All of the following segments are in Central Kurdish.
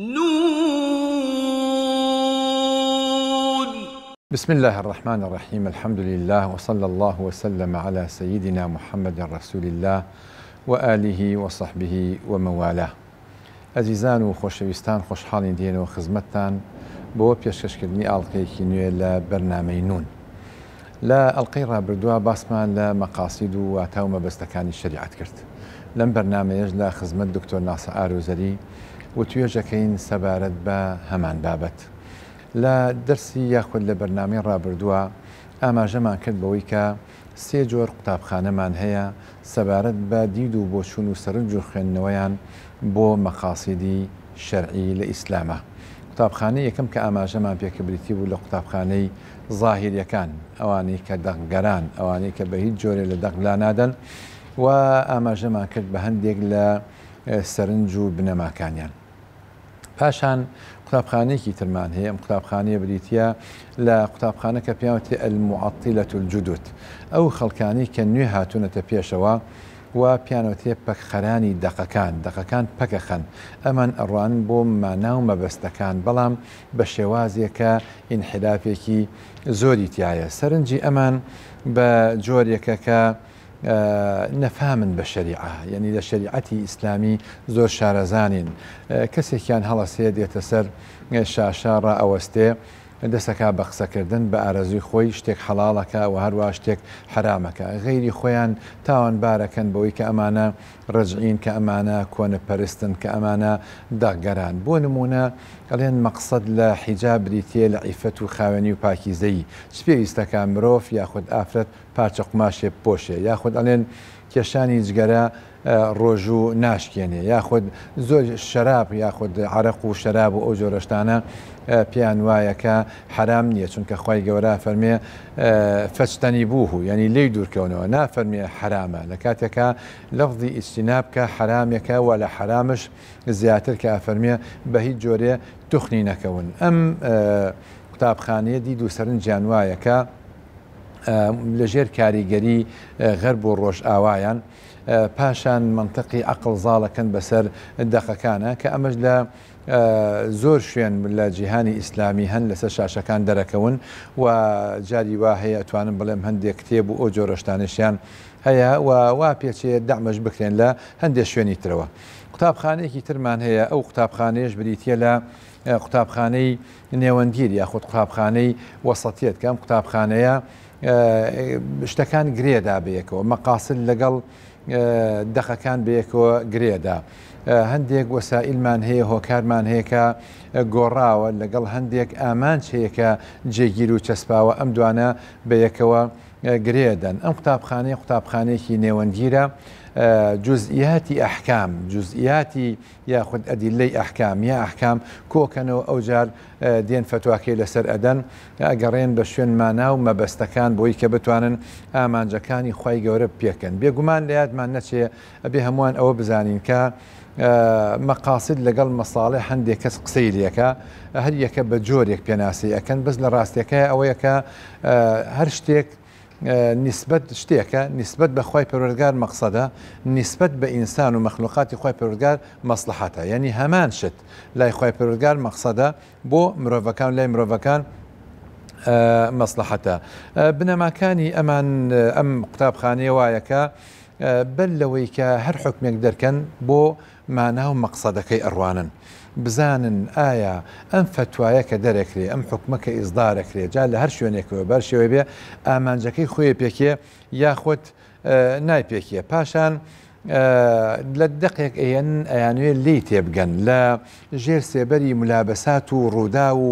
نون. بسم الله الرحمن الرحيم. الحمد لله وصلى الله وسلم على سيدنا محمد رسول الله وآله وصحبه وموالاه. عزیزان و خۆشەویستان خۆشحاڵین دێنەوە خزمەتتان بۆ پێشکەشکردنی ئاڵلقەیەکی نوێ لە بەرنامەی نون. لە ئەڵلقەی ڕابردووە باسمان لە مەقاسید و واتە و مەبەستەکانی شەریعەت کرد. لەم بەرنامەیەش لە خزمەت دکتۆر ناسە ئارۆزەری و توێژەکەین سەبارەت بە هەمان بابەت. لە دەرسی یاخود لە بەرنامەی ڕابردووە ئاماژەمان کرد بەوەی کە سێ جۆر قوتابخانەمان هەیە سەبارەت بە دید و بۆچوون و سەرنج و خوێندنەوەیان بۆ مەقاسیدی شەرعی لە ئیسلامە. قوتابخانەی یەکەم کە ئاماژەمان پێکەبریتی بوو لە قوتابخانەی زاهیریەکان، ئەوانەی کە دەقگەران، ئەوانەی کە بە هیچ جۆرێ لە دەقلا نادەن و ئاماژەمان کرد بە هەندێک لە سەرنج و بنەماکانیان. پاشان قوتابخانەیەکی ترمان هەیە. ئەم قوتابخانەیە بریتە لە قوتابخانە کە پێیانوتێ المعطلة الجدد، ئەو خەڵکانی کە نوێ هاتوونەتە پێشەوە و پیانوتێ پەکخەرانی دەقەکان پەکەخەن، ئەمان ئەڕوان بۆ مانا و مەبەستەکان، بەڵام بە شێوازێکە ئینحرافێکی زۆری تایە. سەرنجی ئەمان بە جۆرێکە کە نەفامن بە شەریعە، یعنی لە شەریعەتی ئیسلامی زۆر شارەزانین. کەسێکیان هەڵەسەیە دێتە سەر شاشە ڕائەوەستێ، دەسەکە بە قسەکردن بە ئارەزوی خۆی، شتێک حەڵاڵەکە و هەروە شتێک حرامەکە. غەیری خۆیان تاوانبارەکەن بەوەی کە ئەمانە ڕەجعین، کە ئەمانە کۆنەپەرستن، کە ئەمانە داگەران. بۆ نمونە ئەڵێن مەقسەد لە حیجاب بریتیە لە عیفەت و خاوێنی و پاکیزەیی، چ پێویستەکە مرۆڤ یاخود ئافرەت پارچە قماشێ بپۆشێ، یاخود ئەڵێن کێشانی جگەرە ڕۆژ و ناشکێنێ، یاخود زۆر شەراب یاخود عەرەق و شەراب و ئەو جۆرەشتانە پێیان وایەکە حرام نییە، چونکە خوای گەورە فەرمێ فەجتەنی بووه، یعنی لی دوورکەونەوە، نافەرمێ حرامە. لە کاتێکە لەفظی ئیجتیناب کە حرامێکە و لە حرامش زیاتر کە فەرمێ بە هیچ جۆرێ توخنی نەکەون. ئەم قوتابخانەیە دید و سەرنجیان وایەکە لەژێر کاریگەری غەرب و ڕۆژ ئاوایان، پاشان منطقی عەقڵ زاڵەکەن بەسەر دەقەکانە کە ئەمەش لە زۆر شوێن لە جیهانی ئیسلامی هەن لەسەر شاشەکان دەرەکەون و جاری وا هەیە ئەتوانم بڵێم هەندێک کتێب و ئەو جۆرەشتانشیان هەیە و وا پێچێ دەعمەش بکرێن لە هەندێک شوێنی ترەوە. قوتابخانەیەکی ترمان هەیە، ئەو قوتابخانەیەش بریتە لە قوتابخانەی نێوەندگیر یاخود قوتابخانەی وەسەتیەت، کە ئەم قوتابخانەیە شتەکان گرێدا بەیەکەوە، مەقاسد لەگەڵ دەقەکان بەیەکەوە گرێدا. هەندێک وەسائلمان هەیە، هۆکارمان هەیە کە گۆڕاوە لەگەڵ هەندێک ئامانج هەیە کە جێگیر و چەسپاوە، ئەم دوانە بەیەکەوە گرێدەن. ئەم قوتابخانەیە قوتابخانەیەکی نێوەندگیرە، جزئیاتی ئەحکام، جزئیاتی یاخود ئەدیلەی ئەحکام یا ئەحکام کۆکەنەوە، ئەوجار دێن فتواکەی لەسەر ئەدەن، ئەگەڕێن بە شوێن مانا و مەبەستەکان بۆی کە بتوانن ئامانجەکانی خوای گەورە پێکەن. بێگومان لە یادمان نەچێ ئەبێ هەمووان ئەوە بزانین کە مەقاسد لەگەڵ مەساڵێ هەندێک کەس قسەی لێکە، هەر یەکە بە جۆرێک پێناسی ئەەکەن، بەس لە ڕاستیەکە ئەوەیە کە هەر شتێک نسبەت شتێکە، نسبەت بە خوای پەروەردگار مەقسەدە، نسبەت بە ئینسان و مەخلوقاتی خوای پەروەردگار مەسلحەتە، یعنی هەمان شت لای خوای پەروەردگار مەقسەدە، بۆ مرۆڤەکان لای مرۆڤەکان مەسلحەتە. بنەماکانی ئەمان ئەم قوتابخانەیە وایەکە بەل لەوەی کە هەر حکمێک دەرکەن بۆ مانا و مەقسەدەکەی ئەڕوانن، بزانن ئایا ئەم فتوایە کە دەرەکرێ، ئەم حکومەکە ئیزدارەکرێ، جا لە هەر شوێنێکەوە بەر شێوەیە بێ ئامانجەکەی خۆی پێکێ یاخود نایپێکیە. پاشان لە دەقێک ئەیانوێ لی تێبگەن لە ژێر سێبەری مولابەسات و ڕوودا و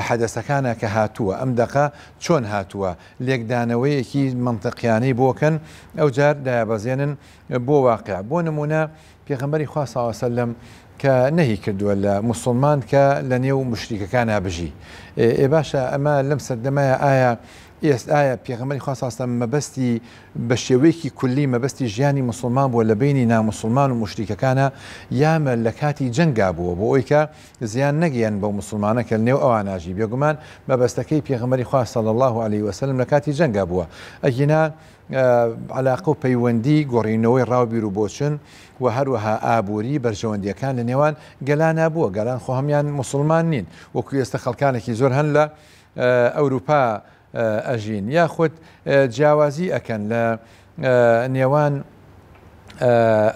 حەدەسەکانە کە هاتووە، ئەم دەقە چۆن هاتووە، لێکدانەوەیەکی منطقیانەی بۆکەن، ئەو جار دایابەزێنن بۆ واقع. بۆ نمونە پێغەمبەری خوا صلی الله علیه وسلم کە نەهی کردووە لە موسڵمان کە لە نێو مشریکەکان بژی. باشە ئەمە لەم سەردەمایە ئایا ئێستا پێغەمبەری خوا ساسە مەبەستی بە شێوەیەکی کولی مەبەستی ژیانی مسلمان بووە لە بینی نامسلمان و مشریکەکانە یامە لە کاتی جەنگا بووە بۆ ئەوی کە زیان نەگەیەن بەو مسلمانە کە نێو ئەواناژی بێگومان مەبەستەکەی پێغەمبەری خوا صلی الله عليه وسلم لە کاتی جەنگا بووە ئەگینا علاقە و پەیوەندی گۆڕینەوەی ڕاوبیر و بۆچن و هەروەها ئابووری بەرژەوەندیەکان لە نێوان گەلانە بووە گەلان خۆ هەمیان مسلمان نین وەکو ئێستا خەڵکانێکی زۆر هەن لە ئەوروپا ئەژین یاخود جیاوازی ئەکەن لە نێوان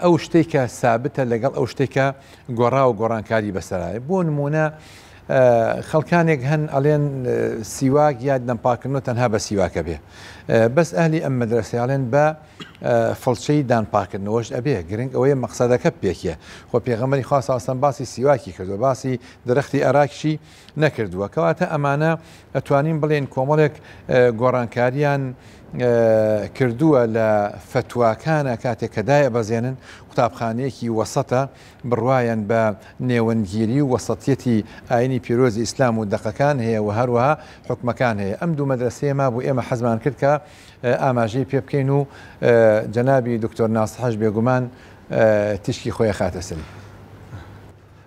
ئەو شتێکە سابتە لەگەڵ ئەو شتێکە گۆڕا و گۆڕانکاری بەسەرایە بۆ نمونە خەڵکانێک هەن ئەڵێن سیواک یا دەمپاکردنەوە تەنها بە سیواکە بێ بەس ئەهلی ئەم مەدرسەیاڵێن بە فڵچەی دانپاکردنەوەش ئەبێ گرنگ ئەوەیە مەقسەدەکە پێکیە خۆ پێغەمبەری خوا سەڵ ئەسەلەم باسی سیواکی کردووە باسی درەختی ئەراکشی نەکردووە کەواتە ئەمانە ئەتوانین بڵێن کۆمەڵێک گۆڕانکاریان کردووە لە فتواکانە کاتێک کە دایە بەزێنن قوتابخانەیەکی وەسەتە بڕوایان بە نێوەنگیری و وەسەتیەتی ئاینی پیرۆزی ئیسلام و دەقەکان هەیە و هەروەها حکمەکان هەیە ئەم دوو مەدرسەیە ما بۆ ئێمە حەزمان کرد کە ئاماژەی پێ بکەین و جەنابی دکتۆر ناسحەش بێگومان تشکی خۆی خاتە سەری.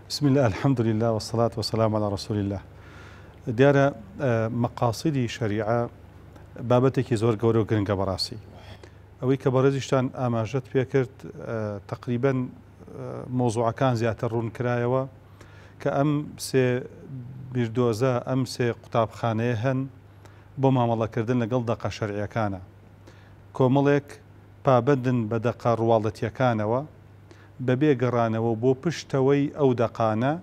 بسم الله الحمد لله والصلاة والسلام على رسول الله. دیارە مەقاصدی شەریعە بابەتێکی زۆر گەورە و گرنگە بەڕاستی ئەوەی کە بەڕێزیشتان ئاماژەت پێ کرد تقریبەن مۆزوعەکان زیاتر ڕوون کرایەوە کە ئەم سێ بیردۆزە ئەم سێ قوتابخانەیە هەن بۆ مامەڵەکردن لەگەڵ دەقە شەرعیەکانە کۆمەڵێک پابەندن بە دەقە ڕواڵەتیەکانەوە بەبێ گەڕانەوە بۆ پشتەوەی ئەو دەقانە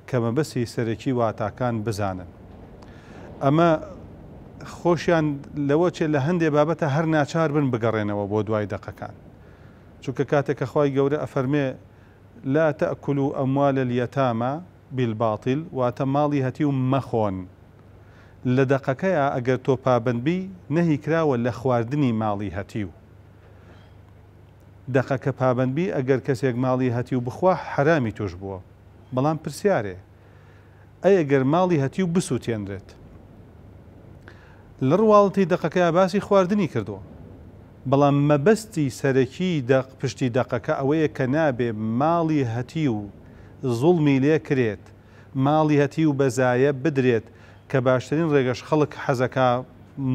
کە مەبەستی سەرەکی واتاکان بزانن ئەمە خۆشیان لەوە چێ لە هەندێک بابەتە هەر ناچار بن بگەڕێنەوە بۆ دوای دەقەکان چونکە کاتێکە خوای گەورە ئەفەرمێ لا تأكلوا أموال اليتامى بالباطل واتە ماڵی هەتی و مەخۆن لە دەقەکەیە ئەگەر تۆ پابندبی نەهی کراوە لە خواردنی ماڵی هەتی و دەقەکە پابندبی ئەگەر کەسێک ماڵی هەتی و بخوا حرامی توش بووە بەڵام پرسیارێ ئەگەر ماڵی هەتی و بسووتێنرێت لە ڕواڵەتی دەقەکە باسی خواردنی کردووە بەڵام مەبەستی سەرەکی پشتی دەقەکە ئەوەیە کە نابێ ماڵی هەتی و زوڵمی لێ کرێت ماڵی هەتی و بەزایە بدرێت کە باشترین ڕێگەش خەڵک حەزەکە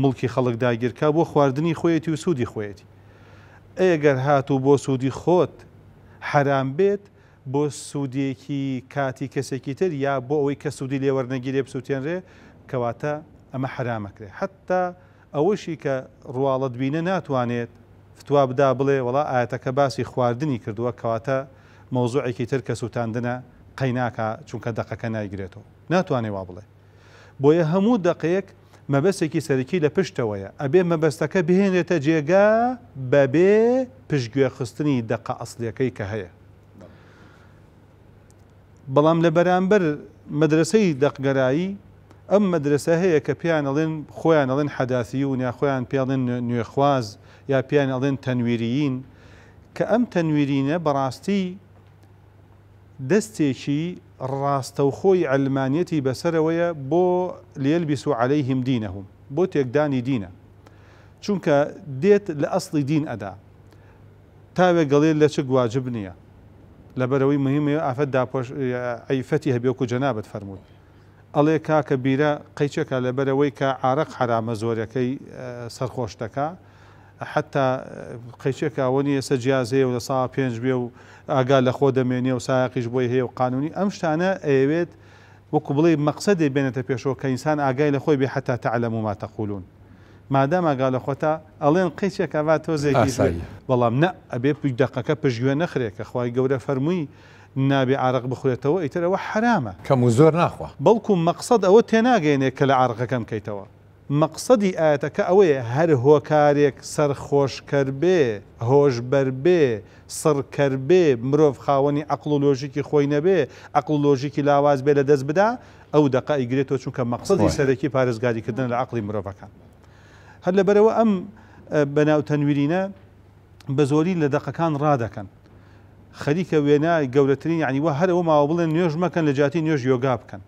مڵکی خەڵک داگیرکە بۆ خواردنی خۆیەتی و سوودی خۆیەتی ئەگەر هاتوو بۆ سوودی خۆت حرام بێت بۆ سوودێکی کاتی کەسێکی تر یا بۆ ئەوەی کە سوودی لێوەرنەگیرێ بسووتێنرێ کەواتە ئەمە حرامەکرێ حتا ئەوەشی کە ڕواڵەت بینە ناتوانێت فتوا بدا بڵێ وڵا ئاەتەکە باسی خواردنی کردووە کەواتە مۆزوعێکی تر کە سووتاندنە قەیناکە چونکە دەقەکە نایگرێتەوە ناتوانێ وا بڵێ بۆیە هەموو دەقەیەک مەبەستێکی سەرەکی لە پشتەوەیە ئەبێ مەبەستەکە بهێنێتە جێگا بەبێ پشتگوێ خستنی دەقە ئەسڵیەکەی کە هەیە بەڵام لە بەرامبەر مەدرسەی دەقگەرایی ئەم مەدرسە هەیە کە پیان ئەڵێن خۆیان ئەڵێن حەداثی و یا خۆیان پیاڵێن نوێخواز یا پیان ئەڵێن تەنویریین کە ئەم تەنویرینە بەڕاستی دەستێکی ڕاستەوخۆی علمانیەتی بەسەرەوەیە بۆ لێلبیسوا عەلەیهم دینەهم بۆ تێکدانی دینە چونکە دێت لە ئەسڵی دین ئەدا تاوێک گەڵێ لە چ واجب نییە لەبەرەوەی مهمە ئافەت داپۆش عیفەتی هەبێ وەکو جەنابەت فەرمووی ئەڵێ کاکە بیرە قەیچێکە لەبەرەوەی کە عارەق حرامە زۆرەکەی سەرخۆش دەکا حتا قەیچێکە ئەوە نیە ئێستا جیازەیە و لە ساڵ پێنج بێ و ئاگا لە خۆ دەمێنێ و سایقیش بۆی هەیە و قانونی ئەم شتانە ئەوێت وەکو بڵێ مەقسەدێ بێنێتە پێشەوە کە ئینسان ئاگای لە خۆی بێ حتا تەعلەموا ما تەقولون مادام ئاگا لە خۆتا ئەڵێن قەیچێکە وا تۆزێکی بەڵام نە ئەبێ دەقەکە پشتگوێ نەخرێت کە خوای گەورە فەرمووی نابێ عارق بخورێتەوە ئیترەوە حرامە کەم و زۆر ناخوا بەڵکو مەقسەد ئەوە تێناگەێنێت کە لە عارقەکەم بکەیتەوە مەقسەدی ئاەتەکە ئەوەیە هەر هۆکارێک سەرخۆشکەر بێ هۆشبەر بێ سڕکەر بێ مرۆڤ خاوەنی عەقڵ و لۆژیکی خۆی نەبێ عەقڵ و لۆژیکی لاواز بێ لە دەست بدا ئەو دەقە ئیگرێتەوە چونکە مەقسەدی سەرەکی پارێزگاریکردن لە عەقڵی مرۆڤەکان هەر لەبەرەوە ئەم بەناو تەنویرینە بە زۆری لە دەقەکان ڕادەکەن خەریکە وێنای گەورەترین یعنی وە هەرەوە ماوە بڵێن نوێژ مەکەن لە جاتی نوێژ یۆگا بکەن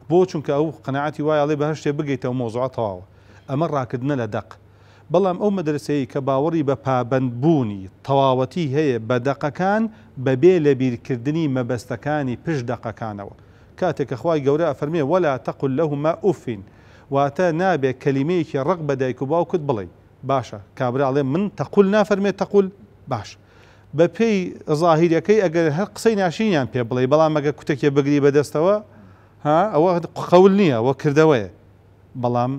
بۆ چونکە ئەو قەناعەتی وایە ئەڵێ بە هەر شتێ بگەیتەوە مۆزوعە تەواوە ئەمە ڕاکردنە لە دەق. بەڵام ئەو مەدرسەیە کە باوەڕی بە پابەندبوونی تەواوەتی هەیە بە دەقەکان بەبێ لە بیرکردنی مەبەستەکانی پشت دەقەکانەوە. کاتێک کە خوای گەورە ئەفەرمێ وەلا تەقل لەهما ئوفین، واتە نابێت کەلیمەیەکی ڕق بە دایک و باوکت بڵێ. باشە کابراڵێ من تەقول نافەرمێت تەقول باش. بە پێی ظاهیرەکەی ئەگەر هەر قسەی ناشینیان پێ بڵێ، بەڵام ئەگە کوتێکی بگری بەدەستەوە ئەوە قەول نییە، ئەوە کردەوەیە. بەڵام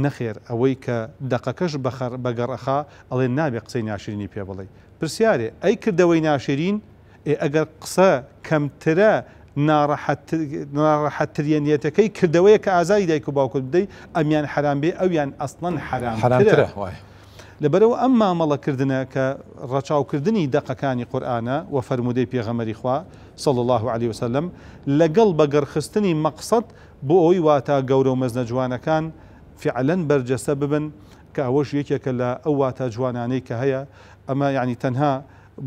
نەخێر ئەوەی کە دەقەکەش بەگەڕەخا ئەڵێ نابێ قسەی ناشرینی پێ بڵێ. پرسیارێ ئەی کردەوەی ناشرین ئەگەر قسە کەمترە ناڕەحەتترێنیەتەکەی کردەوەیە کە ئازاری دایک و باوکت بدەیت ئەمیان حرام بێ ئەویان ئەسڵەن حرامترە. لەبەرەوە ئەم مامەڵەکردنە کە ڕەچاوکردنی دەقەکانی قورئانە و فەرمودەی پێغەمبەری خوا صلی الله عليه وسلم لەگەڵ بەگەڕخستنی مەقسەد بۆ ئەوەی واتە گەورە و مەزنە جوانەکان فعلەن بەرجەستە ببن، کە ئەوەش یەکێکە لە ئەو واتە جوانانەی کە هەیە. ئەمە یعنی تەنها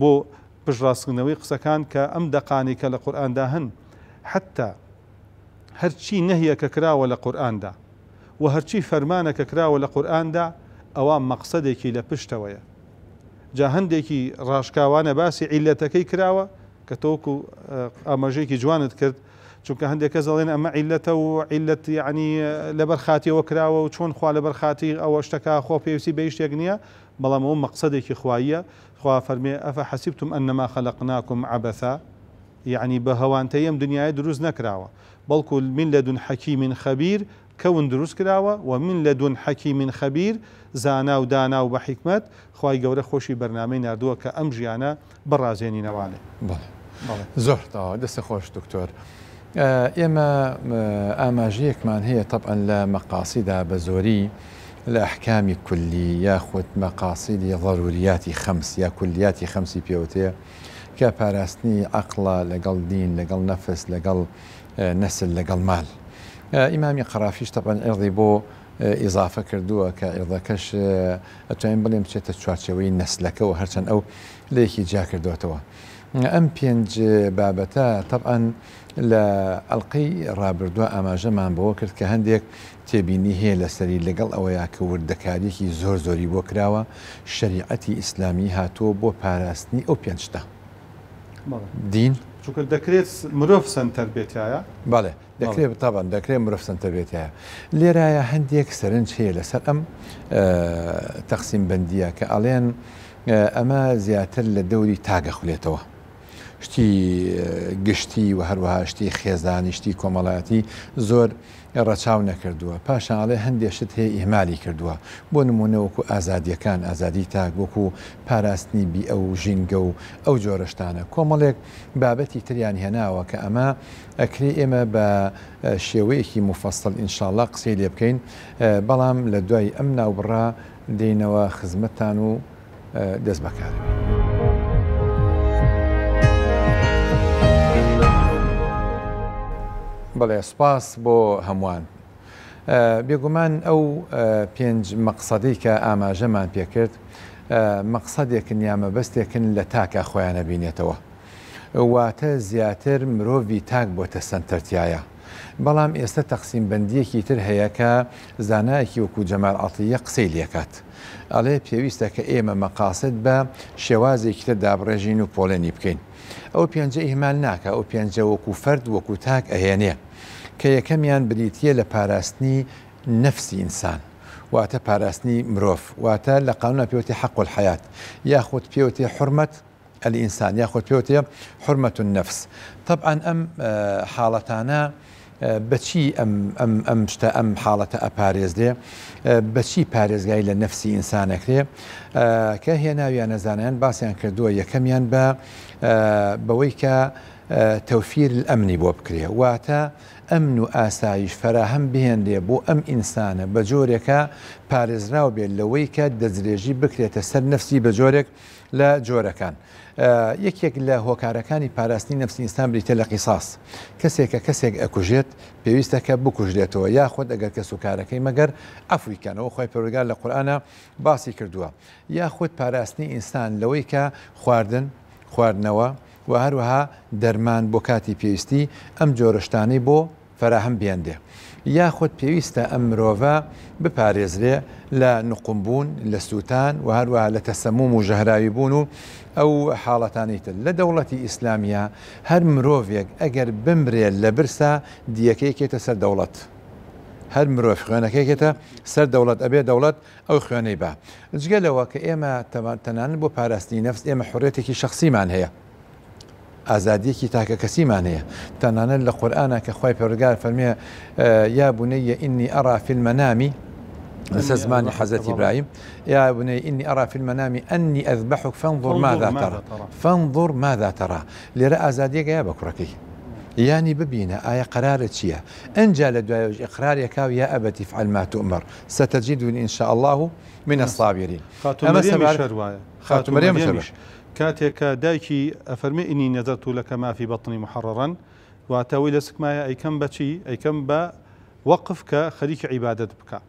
بۆ پشتڕاستکردنەوەی قسەکان کە ئەم دەقانی کە لە قورئاندا هەن، حتا هەرچی نەهیە کە کراوە لە قورئاندا و هەرچی فەرمانە کە کراوە لە قورئاندا ئەوە مەقسەدێکی لە پشتەوەیە. جا هەندێکی ڕاشکاوانە باسی عیلەتەکەی کراوە کە تۆکو ئاماژەیەکی جوانت کرد، چونکە هەندێک کەس دەڵێن ئەمە عیلەتە و عیلەت یعنی لەبەر خاتیەوە کراوە و چۆن خوا لەبەر خاتی ئەوە شتەکە خۆ پێویستی بە شتێک نییە، بەڵام ئەوە مەقسەدێکی خواییە. خوا فەرمێ ئەفە حەسیبتم ئەنەما خەلەقناکم عەبەثا، یعنی بە هەوانتەیی ئەم دنیای دروست نەکراوە، بەڵکو من لەدون حەکیمین خەبیر کەون دروست کراوە و من لەدون حەکیمین خەبیر زانا و دانا و بە حیکمەت. خوای گەورە خۆشی بەرنامەی نردووە کە ئەم ژیانە بەڕازێنینەوانێ. زۆر دەستە خۆش دکتۆر. ئێمە ئاماژەیەکمان هەیە طبعا لە مەقاسیدا بە زۆری لە ئەحکامی کولی یاخود مەقاسیدی ضەروریاتی خەمس یا کولیاتی خەمسی پێوتەیە کە پاراستنی عەقڵە لەگەڵ دین، لەگەڵ نەفس، لەگەڵ نەسل، لەگەڵ مال. ئیمامی قەرافیش طبعا عێڕی بۆ ئیضافە کردووە کە عێڕەکەش ئەتوانین بڵێم بچێتە چوارچەوەی نەسلەکەەوە، هەرچەند ئەو لەیەکی جا کردوێتەوە. ئەم پێنج بابەتە طبعا لە ئەڵلقەی ڕابردووە ئاماژەمان بەوە کرد کە هەندێک تێبینی هەیە لەسەری لەگەڵ ئەوەیە کە وردەکاریەکی زۆری بۆ کراوە شەریعەتی ئیسلامی هاتووە بۆ پاراستنی ئەو پێنجتە. دین چونکە دەکرێت مرۆڤ سەنتەر بێتایە؟ بەڵێ دەکرێت تاوان دەکرێت مرۆڤ سەنتەر بێتایە. لێرایە هەندێک سەرنج هەیە لەسەر ئەم تەقسیم بەندیە کە ئەڵێن ئەمە زیاتر لە دەوری تاگەخولێتەوە، شتی گشتی و هەروەها شتی خێزانی، شتی کۆمەڵایەتی زۆر ڕەچاو نەکردووە. پاشانڵێ هەندێشت هەیە ئیهمالی کردووە، بۆ نمونە وەکو ئازادیەکان، ئازادی تاک، وەکو پاراستنی بی ئەو ژینگە و ئەو جۆرەشتانە کۆمەڵێک بابەتی تریان هێناوە کە ئەمە ئەکرێ ئێمە بە شێوەیەکی مفەسڵ ئینشاءڵڵا قسەی لێ بکەین، بەڵام لە دوای ئەم ناوبڕا دێنەوە خزمەتتان و دەست بەکارە. بەڵێ سوپاس بۆ هەمووان. بێگومان ئەو پێنج مەقسەدەی کە ئاماژەمان پێکرد مەقسەدێکن یا مەبەستێکن لە تاکە خۆیانە بینێتەوە، واتە زیاتر مرۆڤی تاک بۆتە سەنتەرتیایە. بەڵام ئێستا تەقسیم بەندیەکی تر هەیە کە زانایەکی وەکو جەمال عەتیە قسەی لێکات، ئەڵێ پێویستە کە ئێمە مەقاسد بە شێوازێکی تر دابڕێژین و پۆلێنی بکەین. ئەو پێنجە ئیهمال ناکە، ئەو پێنجە وەکو فەرد وەکو تاک ئەهێنێ کە یەکەمیان بریتیە لە پاراستنی نەفسی ئینسان، واتە پاراستنی مرۆڤ، واتە لە قانونا پێوتێ حەق الحەیات، یاخود پێوتێ حورمەت الئینسان، یاخود پێوتێ حورمەت النەفس. طبعا ئەم حاڵەتانە بەچی ئەم شتە ئەم حاڵەتە ئەپارێزدێ، بەچی پارێزگای لە نەفسی ئینسانەکرێ کە هێناویانە زانایان باسییان کردووە. یەکەمیان بەوەی کە تەوفیر ئەمنی بۆ بکرێ، واتە ئەمن و ئاسایش فەراهەم بهێندێ بۆ ئەم ئینسانە بە جۆرێکە پارێزراو بێت لەوەی کە دەجرێژی بکرێتە سەر نەفسی بە جۆرێک لە جۆرەکان. یەکێک لە هۆکارەکانی پاراستنی نەفسی ئینسان بریتە لە قیساس، کەسێکە کەسێک ئەکوژێت پێویستەکە بکوژێتەوە، یاخود ئەگەر کەس و کارەکەی مەگەر ئەفریکانەوە خۆی پەروەردگار لە قورئانە باسی کردووە، یاخود پاراستنی ئینسان لەوەی کە خواردن، خواردنەوە و هەروەها دەرمان بۆ کاتی پێویستی ئەم جۆرەشتانەی بۆ فراهم بێندێ یاخود پێویستە ئەم مرۆڤە بپارێزرێ لە نقمبوون لە سووتان و هەروەها لە تەسەموم و ژەهراوی بوون و ئەو حاڵەتانی تر لە دەوڵەتی ئیسلامیە هەر مرۆڤێک ئەگەر بمرێت لە برسا دیەکەیەکێتە سەر دەوڵەت هەر مرۆڤ خوێنەکەیەکێتە سەر دەوڵەت ئەبێ دەوڵەت ئەو خوێنەی بە جگەلەوە کە ئێمە تەنانەت بۆ پاراستنی نەفس ئێمە حڕێتێکی شخصیمان هەیە ئازادیەکی تاکە کەسیمان هەیە تەنانەت لە قورئانە کە خوای پەروەردگار فەرمێ یا بني إني أرى في المنام لسه زمان حضرت إبراهيم يا بني إني أرى في المنام أني أذبحك فانظر ماذا ترى فانظر ماذا ترى لرأى أزاديك يا بكركي يعني ببينا آية قرار تشيا أنجل دواء إقرار يكاو يا أبت افعل ما تؤمر ستجدني إن شاء الله من الصابرين خاتم مريم شرش كاتك دايكي أفرمي إني نذرت لك ما في بطني محررا واتاوي لسك ما أي كم بشي أي كم با وقف كخليك عبادة بك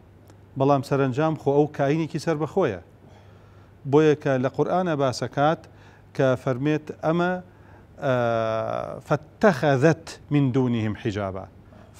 بەڵام سەرنجام خۆ ئەو کاینێکی سەر بەخۆیە بۆیە کە لە قورئانە باسەکات کە فەرمێت ئەمە فاتخذت من دونهم حجابا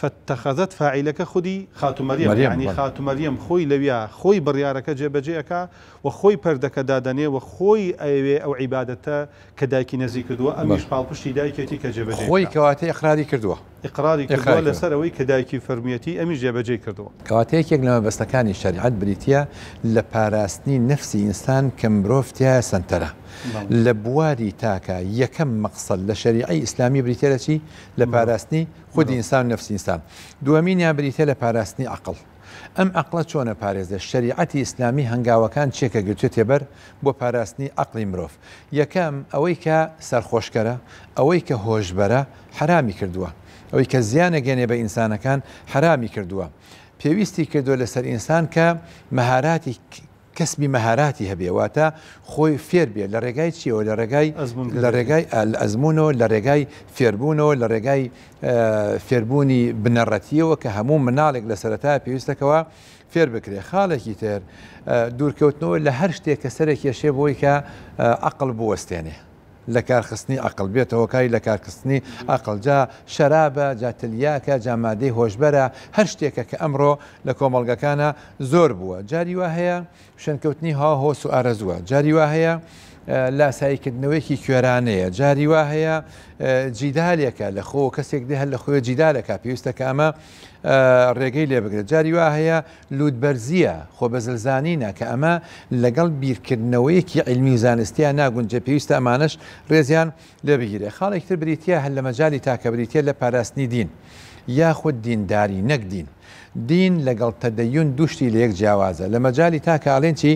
فاتخذت فاعلەکە خودی خاتو مەریەم یعنی خاتو مەریەم خۆی لەویا خۆی بڕیارەکە جێبەجێەکە و خۆی پەردەکە دادەنێ و خۆی ئەوێ ئەو عیبادەتە کە دایکی نزیک کردووە ئەمیش پاڵپشتی دایکێتی کە جێبەجێ خۆی کەواتەی ئیقراری کردووە ئیقراری کردووە لەسەرەوەی کە دایکی فەرمیەتی ئەمیش جێبەجێ کردووە کەواتەیەکێک لە مەبەستەکانی شەریعەت بریتە لە پاراستنی نەفسی ئینسان کە مرۆڤ سنتەرە لە بواری تاکە یەکەم مەقسەد لە شەریعەی ئیسلامی بریتە لە چی لە پاراستنی خودی ئینسان نەفسی ئینسان دووەمینیان بریتە لە پاراستنی عەقڵ ئەم عەقڵە چۆنە پارێزە شەریعەتی ئیسلامی هەنگاوەکان چێکە گرتوێتێ بەر بۆ پاراستنی عەقڵی مرۆڤ یەکەم ئەوەی کە سەرخۆشکەرە ئەوەی کە هۆشبەرە حرامی کردووە ئەوەی کە زیانە گەنێ بە ئینسانەکان حرامی کردووە پێویستی کردووە لەسەر ئینسان کە مەهاراتی کەسبی مەهاراتی هەبێ واتە خۆی فێر بێ لە ڕێگای چیەوە لە ڕێگای ئەزمونەوە لە ڕێگای فێربوونەوە لە ڕێگای فێربوونی بنەڕەتیەوە کە هەموو مناڵێک لە سەرەتا پێویستەکەەوە فێر بکرێ خاڵێکی تر دوورکەوتنەوە لە هەر شتێک کە سەرێک کێشێ بۆی کە عەقڵ بوەستێنێ لە کارخستنی عەقڵ بێتەوە کاری لە کارخستنی عەقڵ جا شەرابە جا تلیاکە جا مادەی هۆشبەرە هەر شتێکە کە ئەمڕۆ لە کۆمەڵگەکانە زۆر بووە جاری وا هەیە شوێنکەوتنی هاهۆس و ئارەزووە جاری وا هەیە لاساییکردنەوەیکی کوێرانەیە جاری وا هەیە جیدالێکە لە خۆ کەسێک دێ هەر لە خۆی جیدالەکە پێویستە کە ئەمە ڕێگەی لێ بگرێت جاری وا هەیە لوودبەرزیە خۆ بەزلزانینە کە ئەمە لەگەڵ بیرکردنەوەیەکی علمی و زانستیان ناگونجێ پێویستە ئەمانش ڕێزیان لێ بگیرێ خاڵێکتر بریتە هەر لە مەجای تاکە بریتە لە پاراستنی دین یاخود دینداری نەک دین لەگەڵ تەدەیون دوشتی لە یەک جیاوازە لە مەجای تاکە ئاڵێن چی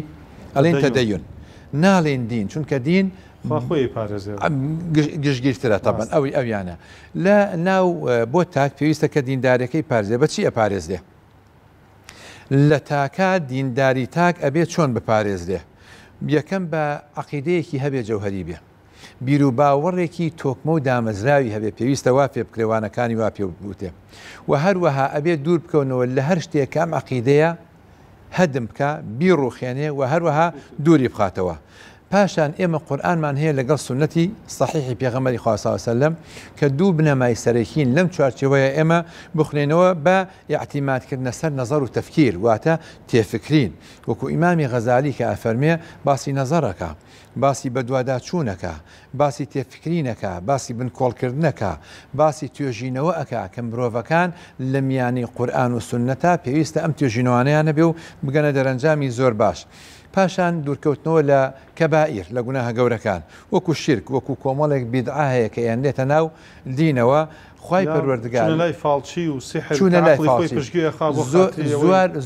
ئەڵێن تەدەیون ناڵێن دین چونکە دین گشتگیرترە تەبەن ئەویانە لە ناو بۆ تاک پێویستە کە دیندارەکەی پارێزێ بەچی ئەپارێزێ لە تاکە دینداری تاک ئەبێت چۆن بپارێزرێ یەکەم بە عەقیدەیەکی هەبێ جەوهەری بێ بیر و باوەڕێکی تۆکمە و دامەزراوی هەبێ پێویستە وا پێ بکرێوانەکانی وا پێ بوتێ و هەروەها ئەبێت دوور بکەونەوە لە هەر شتێک ئەم عەقیدەیە هەدم بکە بیڕوخێنێ و هەروەها دووری بخاتەوە پاشان ئێمە قورئانمان هەیە لەگەڵ سونەتی صحیحی پێغەمبەری خوا صلی الله علیه و سلم کە دوو بنەمای سەرەکین لەم چوارچێوەیە ئێمە بخوێنەوە بە ئیعتیمادکردنە سەر نەزەر و تەفکیر واتە تێفکرین وەکو ئیمامی غەزالی کە ئەفەرمێ باسی نەزەرەکە باسی بەدواداچوونەکە باسی تێفکرینەکە باسی بنکۆڵکردنەکە باسی توێژینەوە ئەکا کە مرۆڤەکان لە میانی قورئان و سونەتە پێویستە ئەم توێژینەوانەیانە بێ و بگەنە دەرەنجامی زۆر باش پاشان دوورکەوتنەوە لە کەبائیر لە گوناهە گەورەکان وەکو شرک وەکو کۆمەڵێک بیدعا هەیە کە یاندێتە ناو دینەوە خوای پەروەردگار لای فاڵچی و سحر چوونە لای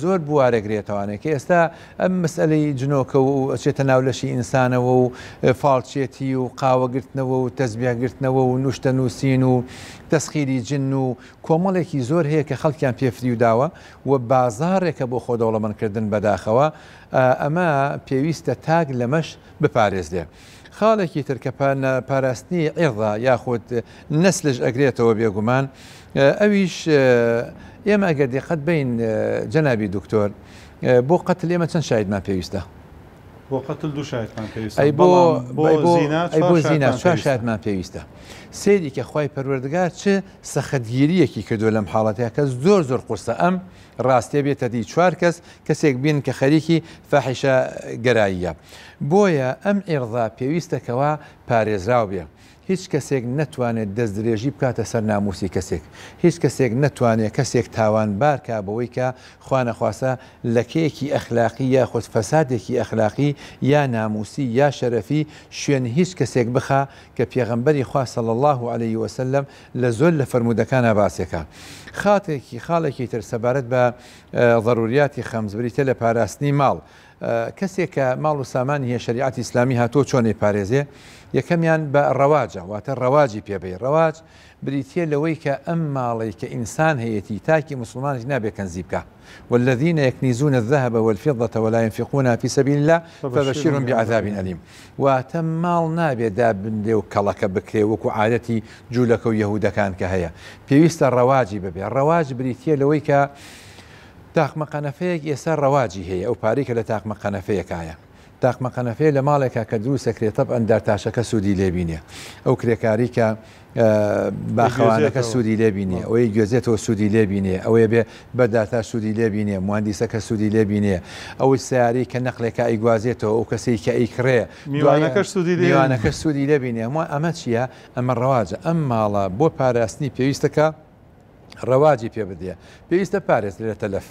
زۆر بوارەگرێتەوانێت کە ئێستا ئەم مەسئلەی جنۆکە و ئەچێتە ناو لەشی ئینسانەوە و فاڵچێتی و قاوەگرتنەوە و تەزبیاگرتنەوە و نوشتە نووسین و تەسخیری جن و کۆمەڵێکی زۆر هەیە کە خەڵکیان پێفری و داوە و بازارێکە بۆ خۆ دەوڵەمەندکردن بەداخەوە ئەمە پێویستە تاک لەمەش بپارێزرێ خاڵێکی ترکە پاراستنی عێڕا یاخود نەسلش ئەگرێتەوە بێگومان ئەویش ئێمە ئەگەر دقت بین جەنابی دکتۆر بۆ قەتل ئێمە چەند شایدمان پێویستە وقتل دو شایەتمان پێویستە ئەی بۆ زینات چوار شایەتمان پێویستە. سێری کە خوای پەروەردگار چه سەخەتگیریەکی کردووە لەم حاڵەتەیە کە زۆر قورسە ئەم ڕاستێ بێتە دی چوار کەسێک بین کە خەریکی فاحیشە گەراییە. بۆیە ئەم ئێرضا پێویستەکەوە پارێزراو بێ. هیچ کەسێک نەتوانێت دەست درێژی بکاتە سەر ناموسی کەسێک. هیچ کەسێک نەتوانێت کەسێک تاوانبار کا بەوەی کە خوا نەخواسە لەکەیەکی ئەخلاقی یا خۆت فەسادێکی ئەخلاقی یا ناموسی یا شەرەفی شوێن هیچ کەسێک بخە کە پێغەمبەری خوا صلی الله عليه وسلم لە زۆر لە فەرمودەکانە باسێکە. خاڵێکی تر سەبارەت بە ضروریاتی خەمزبریتە لە پاراستنی ماڵ. کەسێک کە ماڵ و سامانی هەیە شریعەتی ئیسلامی هاتۆ چۆنێ پارێزێ یەکەمیان بە ڕەواجە واتە ڕەواجی پێبێ. ڕەواج بریتە لەوەی کە ئەم ماڵی کە ئینسان هەیەی تاکی مسلمانێک نابێت کەنزی بکە. والذين يكنزون الذهب والفضة ولا ينفقونها في سبيل الله فبشرهم بعذاب أليم. واتم ماڵ نابێت دابندێ و کەڵەکە بکرێ وەکو عادەتی جوولەکە و یەهودەکان کە هەیە. پێویستە ڕەواجی ببێ. ڕەواج بریتە لەوەی کە تاقمە قەنەفەیەک ئێستا ڕەواجی هەیە ئەو پارەی کە لە تاقمە قەنەفەیەکایە. تاقمە قەنەفەیە لە ماڵێکە کە دروستەکرێت تەب ئەندارتاشەکە سوودی لێبینێ. ئەو کرێکاری کە باخەوانەکە سوودی لێبینێ، ئەوەی گوێزێتەوە سوودی لێبینێ، ئەوەیە بێ بەداتا سوودی لێبینێ، مهندیسەکە سوودی لێبینێ، ئەوەی سیاری کە نەقلێکە ئەیگوازێتەوە ئەو کەسەی کە ئەیکڕێ میوانەکە سوودی لێبینێ. ئەمە چییە؟ ئەمە ڕەواجە. ئەم ماڵە بۆ پاراستنی پێویستەکە ڕەواجی پێ بدێ. پێویستە پارێز لە تەلەف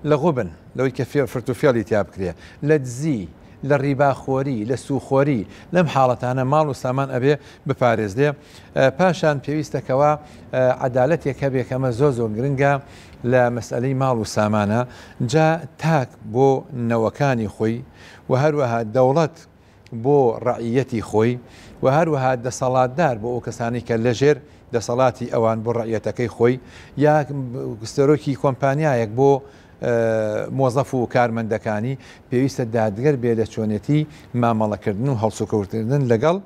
لە غوبن لەوەی کە فرتوفێڵی تیا بکرێ، لە دزی، لە ڕیباخۆری، لە سوخۆری، لەم حاڵەتانە ماڵ و سامان ئەبێ بپارێزدێ. پاشان پێویستەکەوە عەدالەتێک هەبێ کەمە زۆر گرنگە لە مەسئلەی ماڵ و سامانە. جا تاک بۆ نەوەکانی خۆی و هەروەها دەوڵەت بۆ ڕەعیەتی خۆی و هەروەها دەسەڵاتدار بۆ ئەو کەسانی کە لەژێر دەسەڵاتی ئەوان بۆ ڕەعیەتەکەی خۆی یا سەرۆکی کۆمپانیایەک بۆ مۆزەف و کارمەندەکانی پێویستە دادگەر بێ لە چۆنێتی مامەڵەکردن و هەڵسوکەوتن لەگەڵ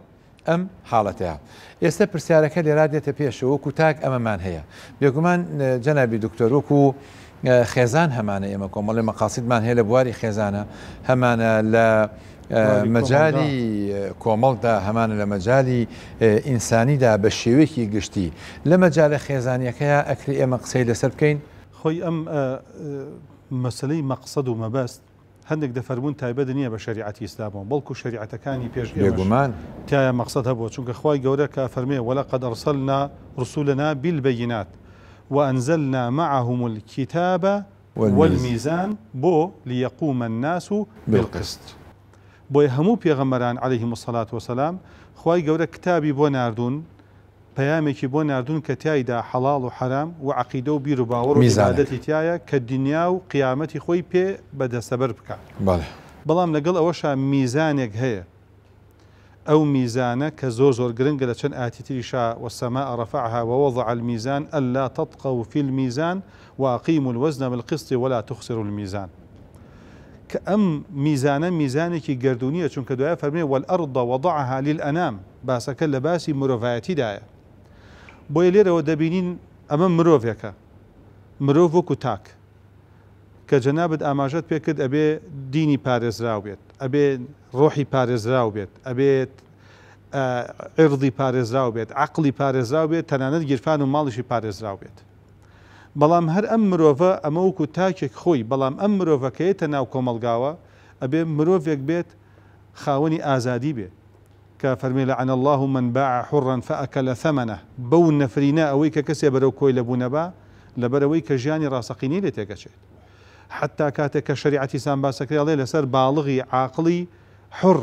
ئەم حاڵەتەیە. ئێستا پرسیارەکە لێرا دێتە پێشەوە وەکو تاک ئەمەمان هەیە. بێگومان جەنابی دکتۆر وەکو خێزان هەمانە ئێمە کۆمەڵی مەقاسیدمان هەیە لە بواری خێزانە هەمانە لە مەجای کۆمەڵدا هەمانە لە مەجای ئینسانیدا بە شێوەیەکی گشتی لە مەجالە خێزانیەکەیە ئەکری ئێمە قسەی لەسەر بکەین. خۆی ئەم مەسلەی مەقسەد و مەبەست هەندێک دەفەرمون تایبەت نییە بە شریعەتی ئیسلامەوە بەڵکو شریعەتەکانی پێش بێگومان تایە مەقسەد هەبووە چونکە خوای گەورە کە فەرمێ وەلەقەد ئەرسەلنا رسولنا بالبەیینات وأنزلنا معهم الكتاب والميزان بۆ ليقوم الناس بالقسط. بۆیە هەموو پێغەمبەران عەلەیهیم الصەلاة وەسەلام خوای گەورە کتابی بۆ ناردوون، پەیامێکی بۆ ناردوون کە تایدا حەڵاڵ و حەرام و عەقیدە و بیر و باوەڕ و عیبادەتی تایە کە دنیا و قیامەتی خۆی پێ بەدەستەبەر بکات. بەڵام لەگەڵ ئەوەشا میزانێک هەیە. ئەو میزانە کە زۆر گرنگە لە چەند ئاەتی تریشا وەسەماء رەفەعها ووضع الميزان ألا تطغوا في الميزان وأقيموا الوزن بالقسط ولا تخسروا الميزان. کە ئەم میزانە میزانێکی گردونیە چونکە دوایە فەرمێ والأرض وضعها للأنام باسەکە لە باسی مرۆڤایەتیدایە. بۆیە لێرەوە دەبینین ئەمە مرۆڤێکە، مرۆڤ وەکو تاک کە جەنابەت ئاماژەت پێ کرد ئەبێ دینی پارێزراو بێت، ئەبێ ڕۆحی پارێزراو بێت، ئەبێت عێرضی پارێزراو بێت، عەقڵی پارێزراو بێت، تەنانەت گیرفان و ماڵیشی پارێزراو بێت. بەڵام هەر ئەم مرۆڤە ئەمە وەکو تاکێک خۆی، بەڵام ئەم مرۆڤەکەیەتە ناو کۆمەلگاوە ئەبێ مرۆڤێک بێت خاوەنی ئازادی بێت کە فەرمێ لەعەنە الله من باع حرا فأكل ثمنه. بەو نەفرینە ئەوەی کە کەسێ بەرەو کۆی لەبوونەبا لەبەرەوەی کە ژیانی ڕاستەقینەی لێ تێگەچێت. حتا کاتێک کە شریعەتی ئیسلام باسەکرێ ئەڵێ لەسەر باڵغی عاقڵی حڕ،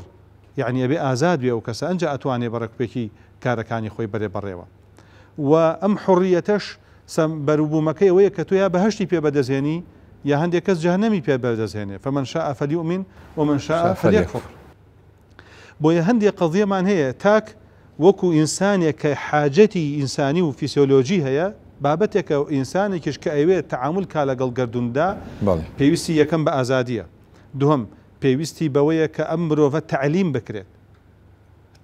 یعنی ئەبێ ئازاد بێ ئەو کەسە ئەنجا ئەتوانێ بەڕێکوپێکی کارەکانی خۆی بەرێ بەڕێوە. و ئەم حڕیەتەش بەروبوومەکەی ئەوەیە کە تۆ یا بەهەشتی پێ بەدەستێنی یا هەندێک کەس جەهەنەمی پێ بەدەستێنێ فمن شاء فليؤمن ومن شاء فليكفر. بۆیە هەندێک قەضیەمان هەیە تاک وەکو ئینسانێک کە حاجەتی ئینسانی و فیسیۆلۆژی هەیە، بابەتێکە ئینسانێکیش کە ئەوێت تەعامل کا لەگەڵ گەردوندا پێویستی یەکەم بە ئازادیە، دووەم پێویستی بەوەیە کە ئەم مرۆڤە تعلیم بکرێت.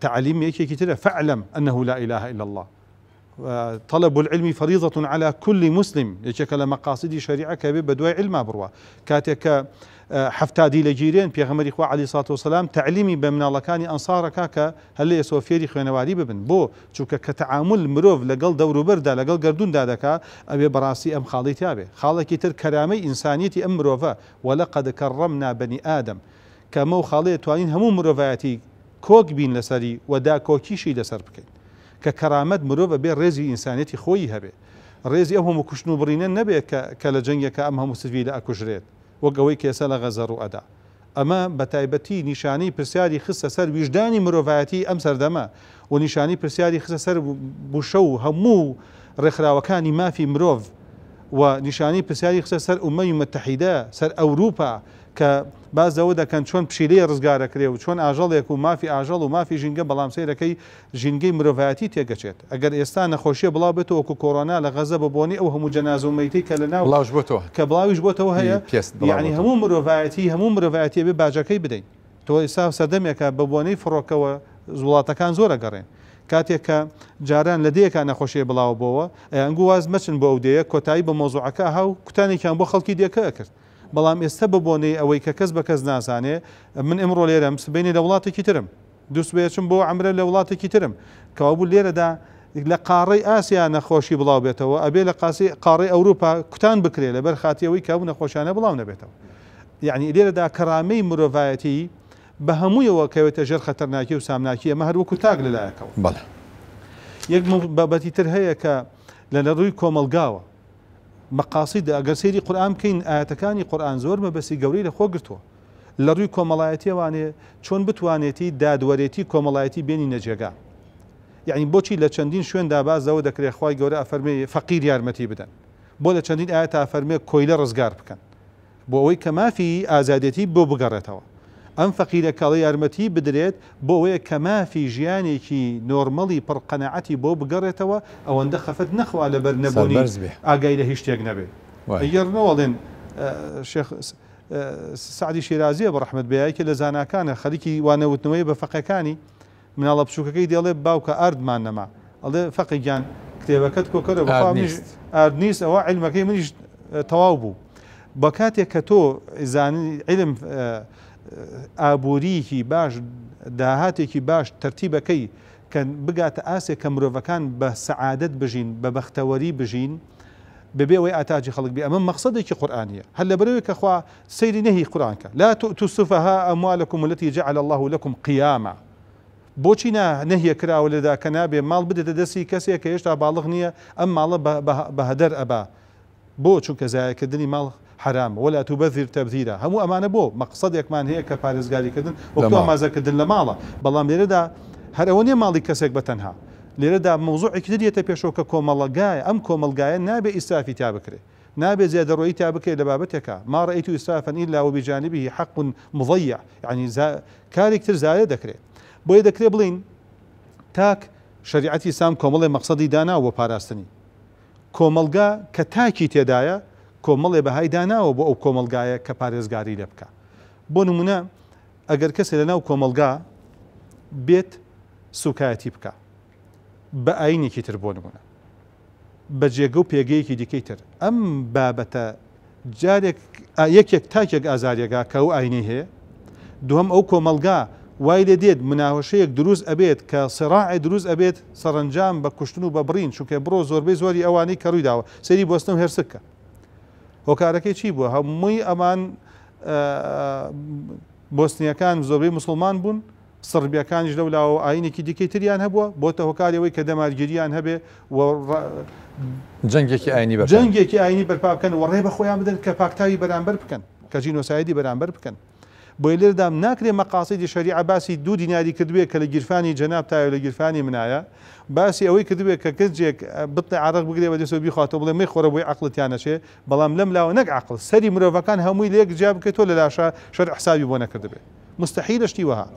تعلیم یەکێکی ترە فاعلم أنه لا إله إلا الله. طلب العلم فريضة على كل مسلم، یەکێکە لە مەقاصدی شەریعە کە بێ بە دوای علما بڕوە. کاتێک کە هەفتادی لە گیرێن پێغەمبەری خوا عەلەیهی سەڵاتو وەسەلام تعلیمی بە مناڵەکانی ئەنسارەکە کە هەلێ سۆفێری خوێنەواری ببن بۆ چونکە کە تەعامل مرۆڤ لەگەڵ دەوروبەردا لەگەڵ گەردووندا دەکا ئەوێ بەڕاستی ئەم خاڵی تابێ خاڵێکی تر کەرامەی ئینسانیەتی ئەم مرۆڤە وەلەقەد کەڕەمنا بەنی ئادەم کە ئەمە خاڵەیە توانین هەموو مرۆڤایەتی کۆک بین لەسەری وەدا کۆکیشی لەسەر بکەین کە کەرامەت مرۆڤ بێ ڕێزی ئینسانیەتی خۆی هەبێ ڕێزی ئەو هەموو کوشتن و بڕینە نەبێت کە لە جەنگێکە ئەم هەموو سڤی لە ئەکوژرێت وەک ئەوەی کێسە لە غەزە ڕوو ئەدا ئەمە بە تایبەتی نیشانەی پرسیاری خستە سەر ویژدانی مرۆڤایەتی ئەم سەردەمە و نیشانی پرسیاری خستە سەر بوشە و هەموو ڕێکخراوەکانی مافی مرۆڤ و نیشانی پرسیاری خستە سەر ئومەی متحیدە سەر ئەوروپا کە باز ئەوە دەکەن چۆن پشیلەیە ڕزگارەکرێ و چۆن ئاژەڵێک و مافی ئاژەڵ و مافی ژینگە بەڵام سەیرەکەی ژینگەی مرۆڤایەتی تێگەچێت ئەگەر ئێستا نەخۆشیە بڵاو بێتەوە وەکو کۆڕۆنا لە غەزە ببوونی ئەو هەموو جەنازە و مەیتەی کە لەناو کە بڵاویش بۆتەوە هەیە یعنی هەموو مرۆڤایەتی بێ باجەکەی بدەین تۆ ئێستا سەردەمێکە بە بۆنەی فڕۆکەوە وڵاتەکان زۆرە گەڕێن کاتێک کە جاران لە دەیەکان نەخۆشیە بڵاو بۆەوە ئەنگو واز مەچن بۆ ئەو دەیە کۆتایی بە مۆزوعەکە هاو کوتانێکیان بۆ خەڵکی دێکە کرد بەڵام ئێستا ببوونەی ئەوەی کە کەس بە کەس نازانێ من ئەمڕۆ لێرەم سبینی لە وڵاتێکی ترم دووسبێچم بۆ ئەمرە لە وڵاتێکی ترم کەوا بوو لێرەدا لە قاڕەی ئاسیا نەخۆشی بڵاو بێتەوە ئەبێ لە قاڕەی ئەوروپا کوتان بکرێت لەبەر خاتیەوەی کە نەخۆشانە بڵاو نەبێتەوە یعنی لێرەدا کەرامەی مرۆڤایەتی بە هەموویەوە کەوێتە ژێر خەتەرناکی و سامناکی ئەمە هەروەکو تاک لەلایەکەوە بەڵێ یەک بابەتی تر هەیە کە لە ڕووی کۆمەلگاوە مەقاصد ئەگەر سەیری قورئان بکەین ئاەتەکانی قورئان زۆر مەبەستی گەورەی لەخۆ گرتووە لە ڕووی کۆمەڵایەتیوانێ چۆن بتوانێتی دادوەرێتی کۆمەڵایەتی بێنی نەجێگا یعنی بۆچی لە چەندین شوێندا بازەوە دەکرێت خوای گەورە ئەفەرمێ فەقیر یارمەتی بدەن بۆ لە چەندین ئاەتا ئەفەرمێ کۆیلە ڕزگار بکەن بۆ ئەوەی کە مافی ئازادێتی بۆ بگەڕێتەوە ئەم فەقیرە کاڵی یارمەتی بدرێت بۆ ئەوەیە کە مافی ژیانێکی نۆرمەڵی پڕقەنەعەتی بۆ بگەڕێتەوە ئەوەندە خەفەت نەخوا لەبەر نەبوونی ئاگای لە هیچ شتێک نەبێت ئەگەرنەوەڵێن شێخ سعدی شیرازیە بە ڕەحمەت بەیەکە لە زاناکانە خەریکی وانەوتنەوەی بە فەقەکانی مناڵە بچووکەکەی دێڵێ باوکە ئاردمان نەما ئەڵێ فەقیگیان کتێبەکەت کۆکەرە بەخوا ئارد نیست ئەوە عیلمەکەی منیش تەواو بوو بە کاتێک کە تۆ زانی عیلم ئابوووریکی باش داهاتێکی باش تەرتیبەکەی کە بگاتە ئاسێک کە مرۆڤەکان بە سەعادەت بژین بە بەختەوەری بژین بەبێ ئەوەی ئاتاجی خەڵک بێ ئەمە مەقسەدێکی قورئانیە هەر لەبەرەوەی کە خوا سەیری نەهی قورئانکە لا تؤتوا السفهاء أموالكم التي جعل الله لكم قياما بۆچی نەهیە کراوە لەدا کە نابێ ماڵ بدێتە دەستی کەسێک کە هێشتا باڵغ نییە ئەم ماڵە بە هەدەر ئەبا بۆ چونکە زایەکردنی ماڵ حرام ولا تبذر تبذيرا هەموو ئەمانە بۆ مەقسەدێکمان هەیە کە پارێزگاریکردن وەکو ئاماژەکردن لە ماڵە بەڵام لێرەدا هەر ئەوە نیە ماڵی کەسێک بەتەنها لێرەدا مەوزوعێکی دێتە پێشەوە کە کۆمەڵگایە ئەم کۆمەلگایە نابێ ئیسرافی تا بکرێت نابێ زیادەڕۆیی تا بکرێت لە بابەتێکە ما رأيت إسرافا إلا وبجانبه حق مضيع يعني کارێک تر زایە دەکرێت بۆیە دەکرێت بڵین تاک شریعەتی ئیسلام کۆمەڵێ مەقسەدی داناوە پاراستنی کۆمەلگا کە تاکی تێدایە کۆمەڵێ بەهای داناوە بۆ ئەو کۆمەلگایە کە پارێزگاری لێ بکە بۆ نمونە ئەگەر کەسێ لەناو کۆمەلگا بێت سوکایەتی بکە بە ئاینێکی تر بۆ نمونە بە جێگە و پێگەیەکی دیکەی تر ئەم بابەتە جارێک یەکێک تاکێک ئازاریەگا کە ئەو ئاینەی هەیە دووەم ئەو کۆمەلگا وای لێ دێت مناوەشەیەک دروست ئەبێت کە سڕاعی دروست ئەبێت سەرنجام بە کوشتن و بە بڕین چونکە بڕۆ زۆربەی زۆری ئەوانەی کە ڕووی داوە سەری بۆستن و هێرسکە هۆکارەکەی چی بووە هەمووی ئەمان بۆستنیەکان زۆربەی مسلمان بوون سربیەکانیش لەولاوە ئاینێکی دیکەی تریان هەبووە بۆتە هۆکارەوەی کە دەمارگیریان هەبێ جەنگێکی ئاینی بەرپا بکەن و ڕێ بە خۆیان بدەن کە پاکتاوی بەرامبەر بکەن کە جینۆسایدی بەرامبەر بکەن بۆی لێرەدا ناکرێ مەقاصیدی شەریعە باسی 2 دیناری کردووێ کە لە گیرفانی جەناب تایە لە گیرفانی منایە باسی ئەوەی کردووێ کە کەسێک بتڵێ عرق بگرێ بە دەستەوە بیخواتەوە بڵێ مەی خۆرە بۆی عەقڵتیان نەچێ بەڵام لەم لاوە نەک عەقڵ سەری مرۆڤەکان هەمووی لێک جیا بکەیتەوە لە لاشە شەرع حسابی بۆ نەکردبێ مستحیلە شتی وەها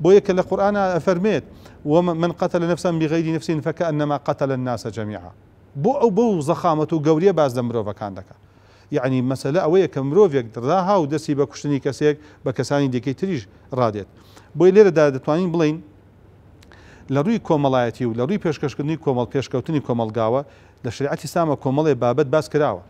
بۆیە کە لە قورئانە ئەفەرمێت ومن قتل نفسا بغير نفس فكأنما قتل الناس جميعا بۆ زەخامەت و گەوریە باز لە مرۆڤەکان دەکات یعنی مەسەلە ئەوەیە کە مرۆڤێک دڕاها و دەستی بە کوشتنی کەسێک بە کەسانی دیکەی تریش ڕادێت بۆی لێرەدا دەتوانین بڵین لە ڕووی کۆمەڵایەتی و لە ڕووی پێشکەشکردنی کۆمەڵ پێشکەوتنی کۆمەلگاوە لە شریعەتی ئیسلامە کۆمەڵێ بابەت باس کراوە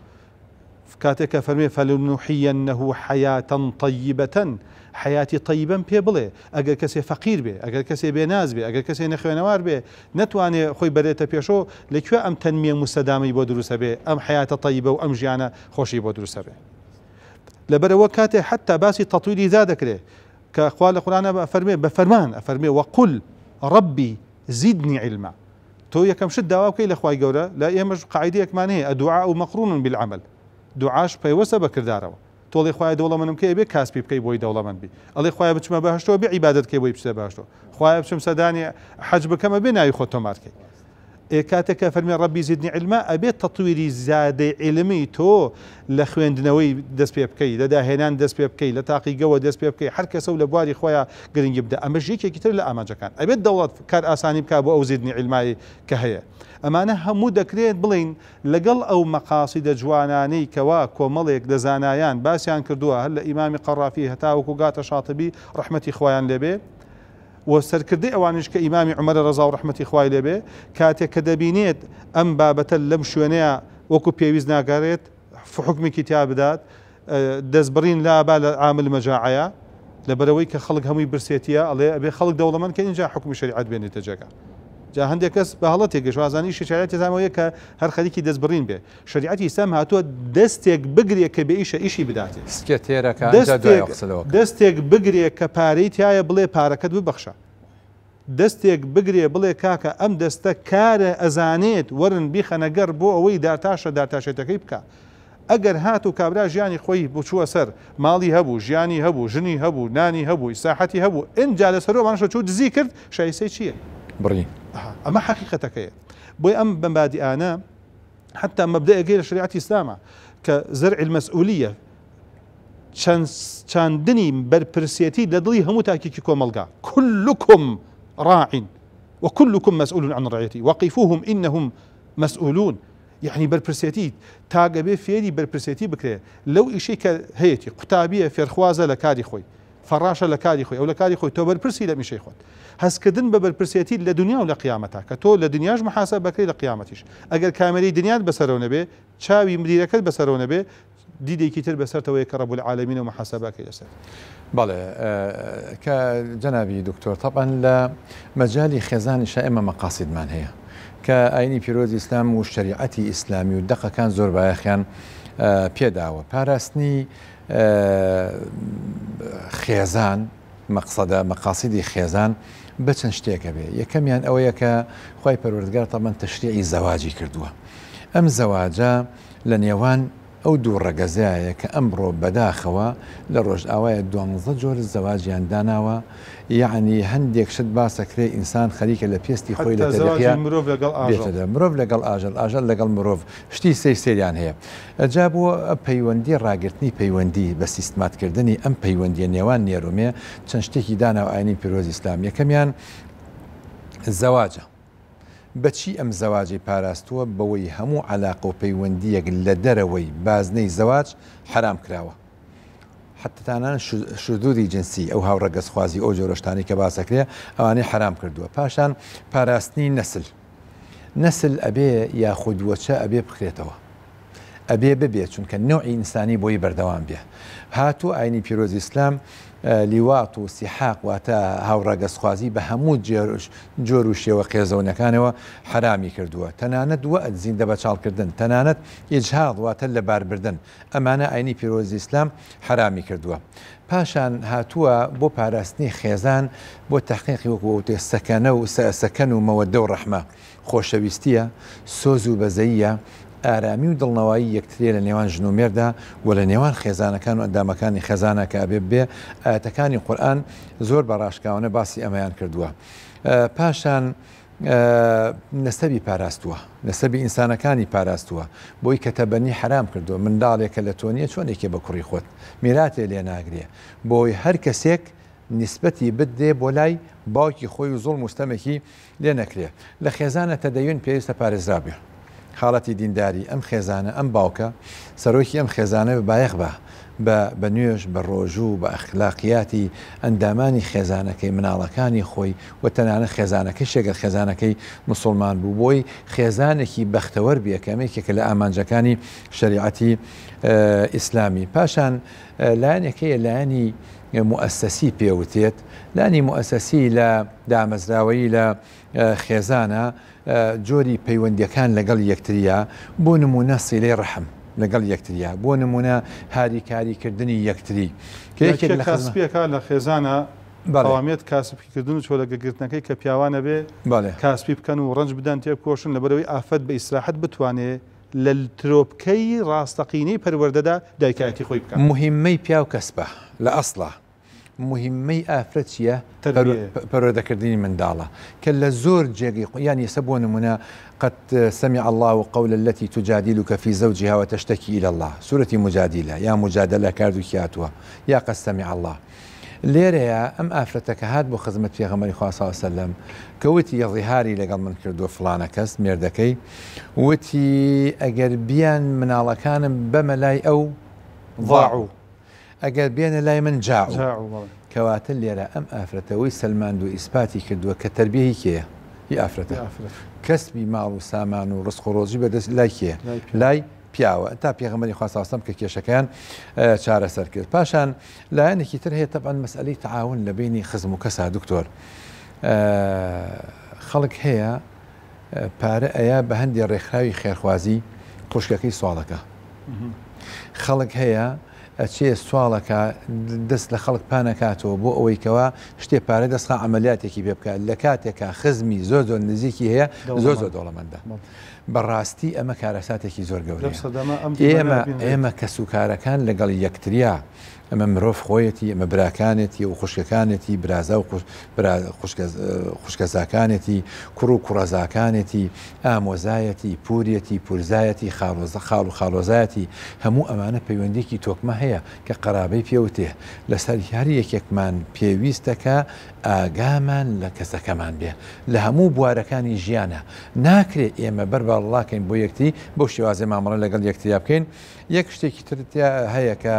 كاتك فرمي فلنحيينه حياة طيبة حياتي طيبا پێ بڵێ ئەگەر کەسێ فەقیر بێ ئەگەر کەسێ بێناز بێ ئەگەر کەسێ نەخوێنەوار بێ نەتوانێ خۆی بەرێتە پێشۆ لەکوێ ئەم تەنمیە مستەدامی بۆ دروستە بێ ئەم حیاتە طیبە و ئەم ژیانە خۆشی بۆ دروستە بێ لەبەرەوە کاتێ حتا باسی تەطویلی زا دەکرێت کە خوا لە قورئانە فەرمێ بە فەرمان ئەفەرمێ وەقل ربی زیدنی علما تۆ یەکەم شت داوا بکەی لە خوای گەورە لا ئێمەش قاعیدەیەکمان هەیە الدعاء مەقرون بالعمل دوعاش پەیوەستە بە کردارەوە تۆڵی خوای دەوڵەمەندم کێ بێ کاسبی بکەی بۆی دەوڵەمەند بی ئەڵێ خوای بچمە بەهشتەوە بێ عیبادەت کێ بۆی بچێ بەهشتەوە خوای بچم سەدانی حەج بکەمە بێ ناوی خۆت تۆمارکەی کاتێکە فەرمی ڕەبی زیدنی علما ئەبێت تەطویری زادەی علمی تۆ لە خوێندنەوەی دەست پێ بکەی لە داهێنان دەست پێ بکەی لە تاقیگەوە دەست پێ بکەی هەر کەسە و لە بواری خۆیان گرنگی بدە ئەمەش یەکێکی تر لە ئاماجەکان ئەبێت دەوڵەت کار ئاسانی بکات بۆ ئەو زیدنی علمایی کە هەیە ئەمانە هەموو دەکرێت بڵین لەگەڵ ئەو مەقاسیدە جوانانەی کەوا کۆمەڵێک لە زانایان باسییان کردووە هەر لە ئیمامی قەڕافی هەتاوەکو گاتە شاتبی ڕەحمەتی خۆیان لێبێ و سەرکردی ئەوانش کە ئیمامی عومەر ڕەزا و ڕەحمەتی خوای لێبێ کاتێک کە دەبینێت ئەم بابەتە لەم شوێنەیە وەکو پێویست ناگەڕێت حکمێکی تیا بدات دەستبڕین لابا لە عامل مەجاعەیە لەبەرەوەی کە خەڵک هەمووی برسێتیە ئەڵێ ئەبێ خەڵک دەوڵەمەند کە اینجا حکمی شریعەت بێنێتە جێگا جا هەندێک کەس بە هەڵەتێک وازانی شریعەتی ئیسلامەوەیە کە هەر خەریکی دەستبڕین بێ شریعەتی ئیسلام هاتووە دەستێک بگرێ کە بە ئیشی بداتێ دەستێک بگرێ کە پارەی تایە بڵێ پارەکەت ببەخشە دەستێک بگرێ بڵێ کاکە ئەم دەستە کارە ئەزانێت وەرن بیخەنەگەر بۆ ئەوەی دارتاشێتەکەی بکە ئەگەر هات و کابرا ژیانی خۆی بچووە سەر ماڵی هەبوو ژیانی هەبوو ژنی هەبوو نانی هەبوو ئیساحەتی هەبوو ئینجا لەسەرۆمانشە چوو دزی کرد شایستەی چییە بڕی ئەمە حقیقەتەکەیە بۆی ئەم بەمبادیانە حتا مەبدەیەگەی لە شریعەتی ئیسلامە کە زەرع المەسئولیە چاندنی بەرپرسێتی لە دڵی هەموو تاکێکی کۆمەلگا كلكم راع وكلكم مسؤول عن رعيته وقفوهم إنهم مسؤولون يعني برپرسێتی تاگە بێ فێری برپرسێتی بکرێ لەو ئیشەی کە هەیەی قوتابیە فێرخوازە لە کاری خۆی فەڕاشە لە کاری خۆی ئەو لە کاری خۆی تۆ بەرپرسی لە میشەی خۆت هەستکردن بە بەرپرسێتی لە دنیا و لە قیامەتە کە تۆ لە دنیاش محاسەب بکرێ لە قیامەتیش ئەگەر کامەرەی دنیات بەسەرەوە نەبێ چاوی مدیرەکەت بەسەرەوە نەبێ دیدێکی تر بەسەرتەوەی کە ڕەب العالەمین و محاسەبەکەی لەسەر بەڵێ کە جەنابی دکتۆر طبعا لە مەجای خێزانی ئێمە مەقاسیدمان هەیە کە ئاینی پیرۆزی ئیسلام و شریعەتی ئیسلامی و دەقەکان زۆر بایەخیان پێداوە پاراستنی خێزان مەقسەدە مەقاسیدی خێزان بە چەند شتێکە بێ یەکەمیان ئەوەیە کە خی پەروەردگار تەمەەن تەشریعی زەواجی کردووە ئەم زەواجە لە نێوان ئەو دوو ڕەگەزایە کە ئەمڕۆ بەداخەوە لە ڕۆژ ئاوایە 12 جۆر زەواجیان داناوە یعنی هەندێک شت باسەکرێ ئینسان خەریکە لە پێستی خۆی لە تەریقیا مرۆڤ لەگەڵ ئاژەل لەگەڵ مرۆڤ شتی سەیریان هەیە ئەجا بووە پەیوەندی ڕاگررتنی پەیوەندی بە سیستماتکردنی ئەم پەیوەندی نێوان نێرومێ چەند شتێکی داناوە ئاینی پیرۆزی ئیسلام یەکەمیان زەواجە بەچی ئەم زەواجی پاراستووە بەوەی هەموو عەلاقە و پەیوەندیەک لە دەرەوەی بازنەی زەواج حرام کراوە حتتانان شذوذی جنسی ئەو هاوڕەگەزخوازی ئەو جۆرەشتانی کە باسەکرێ ئەوانەی حرام کردووە پاشان پاراستنی نەسل ئەبێ یاخودوەچە ئەبێ بخرێتەوە ئەبێ ببێت چونکە نوعی ئینسانی بۆی بەردەوام بێ هاتوو ئاینی پیرۆزی ئیسلام لیوات و سیحاق واتە هاوڕەگەزخوازی بە هەموو جۆر و شێوە قێزەونەکانەوە حرامی کردووە تەنانەت وەعد زیندە بەچاڵکردن تەنانەت ئیجهاڵ واتە لەباربردن ئەمانە ئاینی پیرۆزی ئیسلام حرامی کردووە پاشان هاتووە بۆ پاراستنی خێزان بۆ تەحقیقی وەکوتێ سەکەنە و سەکەن و مەوەدە و ڕەحمە خۆشەویستیە سۆز و بەزەیە ئارامی و دڵنەوەی یەکترێ لە نێوان ژن و مێردا و لە نێوان خێزانەکان و ئەندامەکانی خێزانە کە ئەبێ بێ ئاەتەکانی قورئان زۆر بەڕاشکاوانە باسی ئەمەیان کردووە پاشان نەسەبی پاراستووە نەسەبی ئینسانەکانی پاراستووە بۆی کە تەبەنی حرام کردووە منداڵێکە لە تۆنیە چۆنێکێ بە کوڕی خۆت میراتێ لێ ناگرێ بۆی هەر کەسێک نسبەتی بدێ بۆ لای باوکی خۆی و زوڵ مستەمێکی لێ نەکرێ لە خێزانە تەدەیون پێویستە پارێزرا بێ حاڵەتی دینداری ئەم خێزانە ئەم باوکە سەرۆکی ئەم خێزانە بایەخ بە بە نوێژ بە ڕۆژوو بە ئەخلاقیاتی ئەندامانی خێزانەکەی مناڵەکانی خۆی و تەنانە خێزانەکەی شێگەر خێزانەکەی مسلمان بوو بۆی خێزانێکی بەختەوەر بیەکەمێکێکە لە ئامانجەکانی شریعەتی ئیسلامی. پاشان لایەنێکەیە لایەنی مؤسسەسی پێوتێت، لانی مؤسسەسی لە دامەزراوەی لە خێزانە جۆری پەیوەندیەکان لەگەڵ یەکتریە، بۆ نمونە سیلەی ڕەحم لەگەڵ یەکتریە، بۆ نمونە هاریکاریکردنی یەکتری کەسبیەکە لە خێزانە بەڵامێت کاسبکردن و چۆلەگەگرتنەکەی کە پیاوانە بێ کاسبی بکەن و ڕنج بدەن تێبکۆشن لەبەرەوەی ئافەت بە ئیسراحەت بتوانێت لە ترۆپکەی ڕاستەقینەی پەروەردەدا دایکایەتی خۆی بکەن. مهمەی پیا و کەسبە لە ئەسڵە مهمەی ئافرەت چییە؟ پەروەردەکردنی منداڵە کە لە زۆر جێگەی یانی ئێستا بۆ نمونە قد سمع الله قول التي تجادلك في زوجها وتشتكي إلى الله سورة مجادلة يا مجادلة كاردو كياتوا يا قد سمع الله لێرەیە ئەم ئافرەتەکە هات بۆ خزمەت پێغەمبەری خوا صلی الله علیه وسلم کە وتی ڕیهاری لەگەڵ من کردو فلانە کەس مێردەکەی وتی ئەگەر بیان مناڵەکانم بەمە لای ئەو ضاعوا ئەگەر بێنە لای من جاعوا کەواتە لێرە ئەم ئافرەتەوەی سەلماند و ئیسپاتی کردووە کە تەربیەی کێیە؟ هی ئافرەتە کەسبی ماڵ و سامان و ڕزق و ڕۆزی بەدەست لای کێیە؟ لای پیاوە تا پێغەمبەری خوا صلی الله علیه و سلم کە کێشەکەیان چارەسەر کرد. پاشان لایەنێکی تر هەیە تەبعاً مەسئلەی تعاون لە بینی خزم و کەسا دکتۆر. خەڵک هەیە پارە ئەیە بە هەندێک ڕێکخراوی خێرخوازی خوشکەکەی سواڵەکە. خەڵک هەیە ئەچێ سواڵەکە دەست لە خەڵک پانەکاتەوە بۆ ئەوەی کەوا شتێ پارە دەستخە عملیاتێکی پێ بکات لە کاتێکە خزمی زۆر نزیکی هەیە زۆر دەوڵەمەندە. بەڕاستی ئەمە کارەساتێکی زۆر گەورەیە. ئێمە کەسوکارەکان لەگەڵ یەکتریا ئەمە مرۆڤ خۆیەتی ئەمە براکانێتی و خوشکەکانێتی برازا و خوشکەزاکانێتی کوڕ و کوڕەزاکانێتی ئامۆزایەتی پورێتی پورزایەتی خاڵ و خاڵۆزایەتی هەموو ئەمانە پەیوەندێکی تۆکمە هەیە کە قەرابەی پێوتێ لەسەر هەر یەکێکمان پێویستەکە ئاگامان لە کەسەکەمان بێ لە هەموو بوارەکانی ژیانە ناکرێت ئێمە بەرباڵڵاکەین بۆ یەکتی بۆ شێوازێ مامەڵە لەگەڵ یەکتریا بکەین. یەک شتێکی تر هەیە کە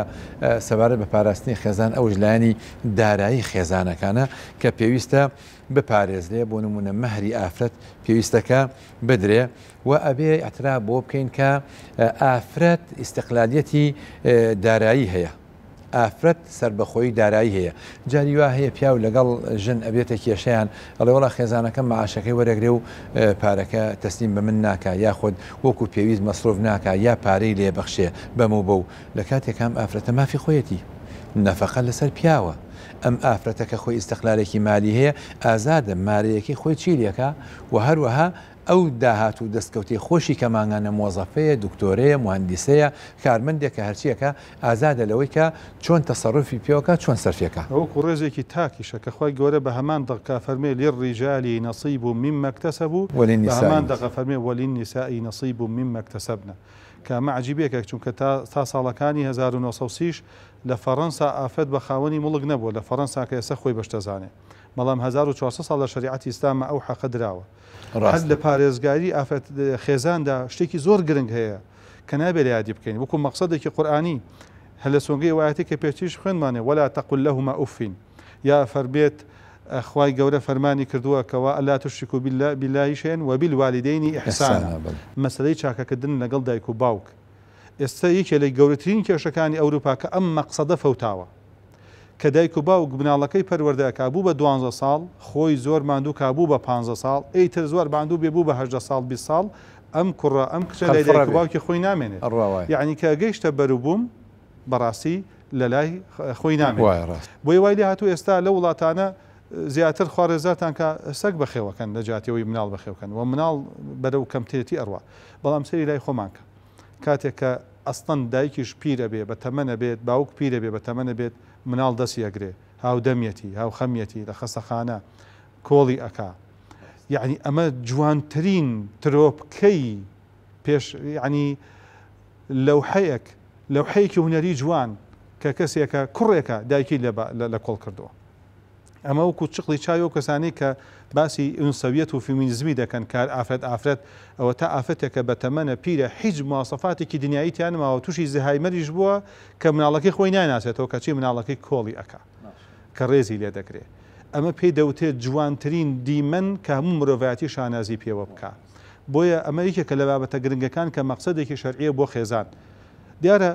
سەبارەت بە پاراستنی خێزان ئەو ژلایانی دارایی خێزانەکانە کە پێویستە بپارێزرێ بۆ نمونە مەهری ئافرەت پێویستەکە بدرێ و ئەبێ ئەترا بۆ بکەین کە ئافرەت ئیستیقلالیەتی دارایی هەیە. ئافرەت سربەخۆی دارایی هەیە. جاری وا هەیە پیا و لەگەڵ ژن ئەبێتە کێشەیان ئەڵێ وەڵا خێزانەکەم مەعاشەکەی وەرەگرێ و پارەکە تەسلیم بە من ناکە یاخود وەکو پێویست مەسرۆف ناکە یا پارەی لێبەخشێ بەمە بە و لە کاتێکام ئافرەتە مافی خۆیەتی نەفەقە لەسەر پیاوە. ئەم ئافرەتەکە خۆی ئیستیقلالێکی مالی هەیە ئازادە مارەیەکی خۆی چیلەکە و هەروەها ئەو داهات و دەستکەوتی خۆشی کەمانگانە مۆزەفەیە دکتۆرەیە مهندسەیە کارمەندێکە هەرچیەکە ئازادە لەوەی کە چۆن تەسەڕوفی پێوەکە چۆن سەرفیەکە ئەوکو ڕێزێکی تاکیشە کە خۆی گەورە بە هەمان دەقا فەرمێ للرجال نصیب مما اکتسبوا هەمان دەقا فەرمێ وللنساء نصیب مما اکتسبن کە ئەمە عەجیبەیەکە چونکە تا ساڵەکانی 1930 لە فەڕەنسا ئافرەت بە خاوەنی مڵک نەبووە لە فەڕەنسا کە ئێستا خۆی بەشدەزانێ بەڵام 1400 ساڵ لە شریعەتی ئیسلامە ئەو حەقە دراوە. هەر لە پارێزگاری ئافرەت خێزاندا شتێکی زۆر گرنگ هەیە کە نابێت لە یادی بکەین وەکو مەقسەدێکی قورئانی هە لە سۆنگەی وایەتی کە پێچیش خوێنمانێ ولا تقل لهما أف یا فەربێت خوای گەورە فەرمانی کردووە کەوا ئەلا تشركوا بالله شيئا وبالوالدين إحسانا مەسەلەی چاکەکردن لەگەڵ دایک و باوک. ئێستا یەکێ لە گەورەترین کێشەکانی ئەوروپا کە ئەم مەقسەدە فەوتاوە کە دایک و باوک بناڵەکەی پەروەردەکە بوو بە 12 ساڵ خۆی زۆر ماندوو کابوو بە 15 ساڵ ئەیتر زۆر ماندوو بێ بوو بە 18 ساڵ 20 ساڵ ئەم کوڕە ئەم کچە لای دایک و باوکی خۆی نامێنێت یعنی کە گەیشتە بەروبووم بەڕاستی لە لای خۆی نامێت بۆی وای لێ هاتوو ئێستا لە وڵاتانە زیاتر خوارێزاتان کە سەگ بەخێوەکەن لە جاتیەوەی مناڵ بەخێوکەن و مناڵ بەرەو کەمتێتی ئەڕوا بەڵام سەری لای خۆمان کە کاتێک کە ئەستەن دایکیش پیرە بێ بە تەمەنە بێت باوک پیرە بێ بە تەمەنە بێت مناڵ دەستی ئەگرێ هاودەمیەتی هاوخەمیەتی لە خەستەخانە کۆڵی ئەکا یعنی ئەمە جوانترین ترۆپکەی پێش یعنی لەوحەیەکی هونەری جوان کە کەسێکە کوڕێکە دایکی لە کۆڵ کردووە ئەمە وەکو چقلی چاوی و کەسانی کە باسی ئونسەویەت و فیمینیزمی دەکەن کار ئافرەت ئەوە تا ئافرەتێکە بە تەمەنە پیرە هیچ مواصفاتێکی دنیاییتیان ماوە تووشی زەهایمەریش بووە کە مناڵەکەی خۆی ناناسێتەوە کەچی مناڵەکەی کۆڵی ئەکا کە ڕێزی لێ دەکرێت. ئەمە پێی دەوتێت جوانترین دیمەن کە هەموو مرۆڤایەتی شانازی پێوە بکە. بۆیە ئەمە یەکێکە لە بابەتە گرنگەکان کە مەقسەدێکی شەرعیە بۆ خێزان. دیارە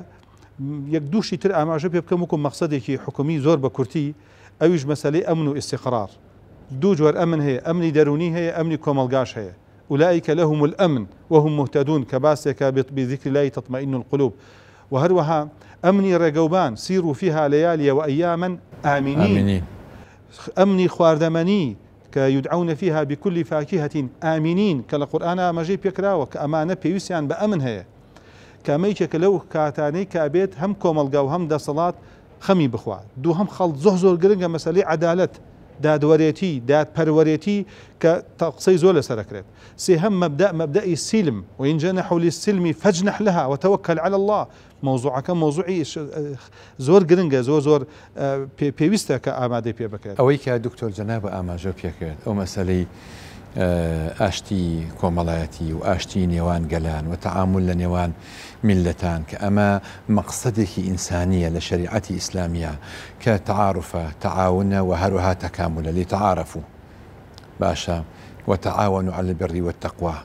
یەک دووشی تر ئاماژە پێ بکەم وەکو مەقسەدێکی حکومی زۆر بە کورتی ئەویش مەسەلەی ئەمن و ئیستیقرار. دوو جۆر ئەمن هەیە، ئەمنی دەرونی هەیە، ئەمنی کۆمەلگاش هەیە. أولئك لهم الأمن وهم مهتدون كباسك بذكر الله تطمئن القلوب. وهروها أمني رقوبان سيروا فيها ليالي وأياما آمنين. أمني خواردمني كيدعون فيها بكل فاكهة آمنين كالقرآن مجيب يكرا وكأمانة بيوسيان بأمن هي كاميك لو كاتاني كابيت هم كوملقا وهم دا صلاة خمي بخوا دو هم خلط زهزور قرنقا مسألة عدالة دادوريتي داد پروريتي كتقصي زول سركرت سيهم مبدأ السلم وإن جنحوا للسلم فاجنح لها وتوكل على الله موضوعك موضوعي زور قرنقا زور بيوستا كآمادي بيبكر أويك دكتور جناب آماجو بيكر أو مسألة ئاشتی کۆمەڵایەتی و ئاشتی نێوان گەلان و تەعامل لە نێوان میلەتان کە ئەمە مەقسەدێکی ئینسانیە لە شەریعەتی ئیسلامیە کە تەعارفە تەعاونە و هەروەها تەکاملە لتەعارفوا باشە وتەعاونوا على البر والتقوى.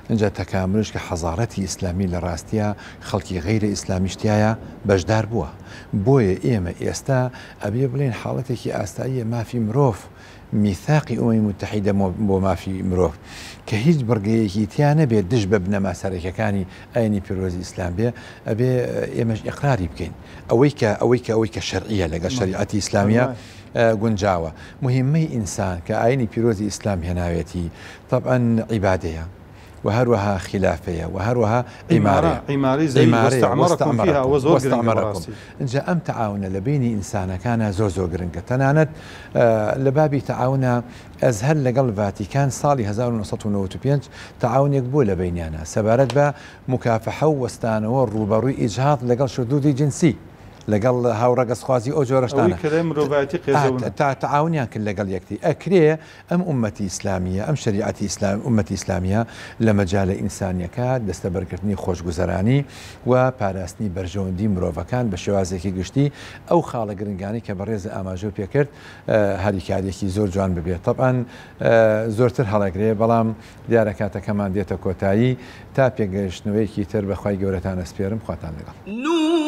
اینجا تەکاملش کە حەزارەتی ئیسلامی لە ڕاستیە خەڵکی غەیرە ئیسلامیشتیایە بەشدار بووە. بۆیە ئێمە ئێستا ئەبێ بڵێن حاڵەتێکی ئاستاییە مافی مرۆڤ میثاقی ئومەمی متحیدە بۆ مافی مرۆڤ کە هیچ بڕگەیەکی تیا نەبێت دژ بە بنەما سەرەکیەکانی ئاینی پیرۆزی ئیسلام بێ ئەبێ ئێمەش ئیقراری بکەین ئەوەی کە شەرعیە لەگەڵ شەریعەتی ئیسلامیە گونجاوە. مهمەی ئینسان کە ئاینی پیرۆزی ئیسلام هێناوێتی طبعاً عیبادەیە وهروها خلافية وهروها عماري زي واستعمركم فيها واستعمركم. إنجا أم تعاون لبيني إنسانا كان زوزو قرنقة تنانت لبابي تعاون أزهر لقل فاتيكان صالي 1995 تعاون يقبول بيننا سبارت با مكافحة وستان والروبروي إجهاض لقل شذوذي جنسي لقل هاورقص خوازي أو جورشتانا تعاونيان كل لقل يكتي أكري أم أمتي إسلامية أم شريعتي إسلام أمتي إسلامية لمجال إنسانية كاد دستبركتني خوش گزراني وباراستني برجوندي مروفا كان بشوازيكي قشتي أو خالق رنقاني كبريز أماجو بيكرت هذه كاديكي زور جوان ببي. طبعا زورتر هلاقري بلام دياركاتا كمان ديتا كوتايي تابيا قشنويكي تر بخواي قورتان اسبيرم خواتان لقل